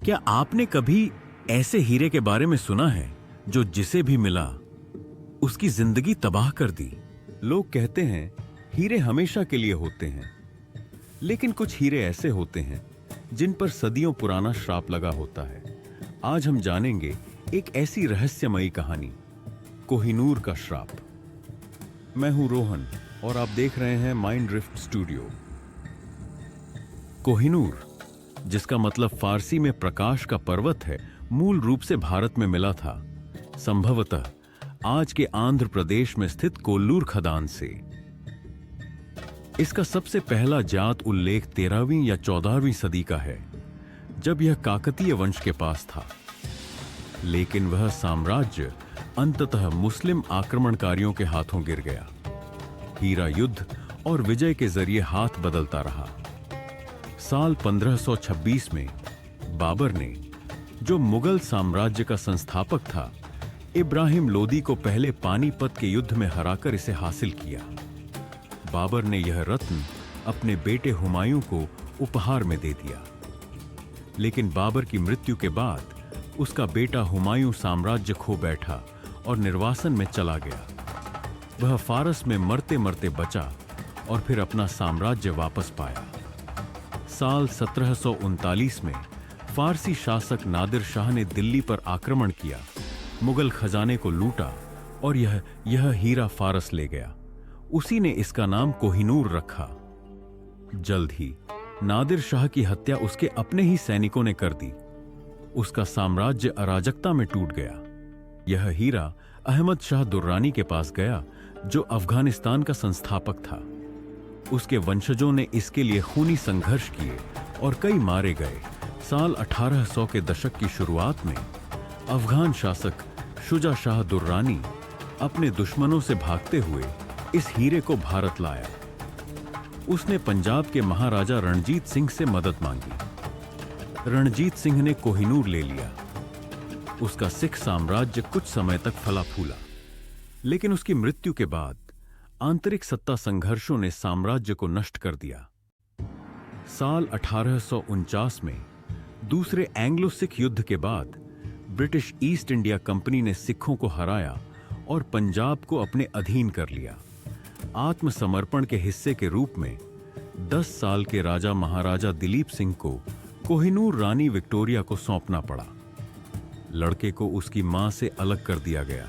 क्या आपने कभी ऐसे हीरे के बारे में सुना है जो जिसे भी मिला उसकी जिंदगी तबाह कर दी? लोग कहते हैं हीरे हमेशा के लिए होते हैं, लेकिन कुछ हीरे ऐसे होते हैं जिन पर सदियों पुराना श्राप लगा होता है। आज हम जानेंगे एक ऐसी रहस्यमयी कहानी, कोहिनूर का श्राप। मैं हूं रोहन और आप देख रहे हैं माइंड ड्रिफ्ट स्टूडियो। कोहिनूर, जिसका मतलब फारसी में प्रकाश का पर्वत है, मूल रूप से भारत में मिला था, संभवतः आज के आंध्र प्रदेश में स्थित कोल्लूर खदान से। इसका सबसे पहला ज्ञात उल्लेख 13वीं या 14वीं सदी का है, जब यह काकतीय वंश के पास था। लेकिन वह साम्राज्य अंततः मुस्लिम आक्रमणकारियों के हाथों गिर गया। हीरा युद्ध और विजय के जरिए हाथ बदलता रहा। साल 1526 में बाबर ने, जो मुगल साम्राज्य का संस्थापक था, इब्राहिम लोदी को पहले पानीपत के युद्ध में हराकर इसे हासिल किया। बाबर ने यह रत्न अपने बेटे हुमायूं को उपहार में दे दिया। लेकिन बाबर की मृत्यु के बाद उसका बेटा हुमायूं साम्राज्य खो बैठा और निर्वासन में चला गया। वह फारस में मरते मरते बचा और फिर अपना साम्राज्य वापस पाया। साल 1739 में फारसी शासक नादिर शाह ने दिल्ली पर आक्रमण किया, मुगल खजाने को लूटा और यह हीरा फारस ले गया। उसी ने इसका नाम कोहिनूर रखा। जल्द ही नादिर शाह की हत्या उसके अपने ही सैनिकों ने कर दी। उसका साम्राज्य अराजकता में टूट गया। यह हीरा अहमद शाह दुर्रानी के पास गया, जो अफगानिस्तान का संस्थापक था। उसके वंशजों ने इसके लिए खूनी संघर्ष किए और कई मारे गए। साल 1800 के दशक की शुरुआत में अफगान शासक शुजा शाह दुर्रानी अपने दुश्मनों से भागते हुए इस हीरे को भारत लाया। उसने पंजाब के महाराजा रणजीत सिंह से मदद मांगी। रणजीत सिंह ने कोहिनूर ले लिया। उसका सिख साम्राज्य कुछ समय तक फला फूला, लेकिन उसकी मृत्यु के बाद आंतरिक सत्ता संघर्षों ने साम्राज्य को नष्ट कर दिया। साल 1849 में दूसरे एंग्लो सिख युद्ध के बाद ब्रिटिश ईस्ट इंडिया कंपनी ने सिखों को हराया और पंजाब को अपने अधीन कर लिया। आत्मसमर्पण के हिस्से के रूप में 10 साल के राजा महाराजा दिलीप सिंह को कोहिनूर रानी विक्टोरिया को सौंपना पड़ा। लड़के को उसकी मां से अलग कर दिया गया,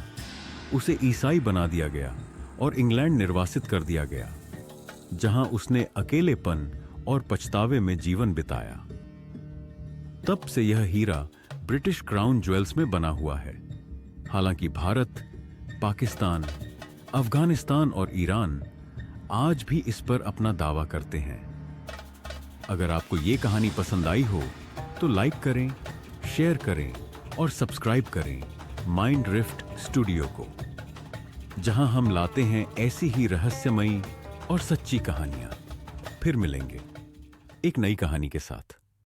उसे ईसाई बना दिया गया और इंग्लैंड निर्वासित कर दिया गया, जहां उसने अकेलेपन और पछतावे में जीवन बिताया। तब से यह हीरा ब्रिटिश क्राउन ज्वेल्स में बना हुआ है। हालांकि भारत, पाकिस्तान, अफगानिस्तान और ईरान आज भी इस पर अपना दावा करते हैं। अगर आपको यह कहानी पसंद आई हो तो लाइक करें, शेयर करें और सब्सक्राइब करें माइंड ड्रिफ्ट स्टूडियो को, जहां हम लाते हैं ऐसी ही रहस्यमयी और सच्ची कहानियां। फिर मिलेंगे एक नई कहानी के साथ।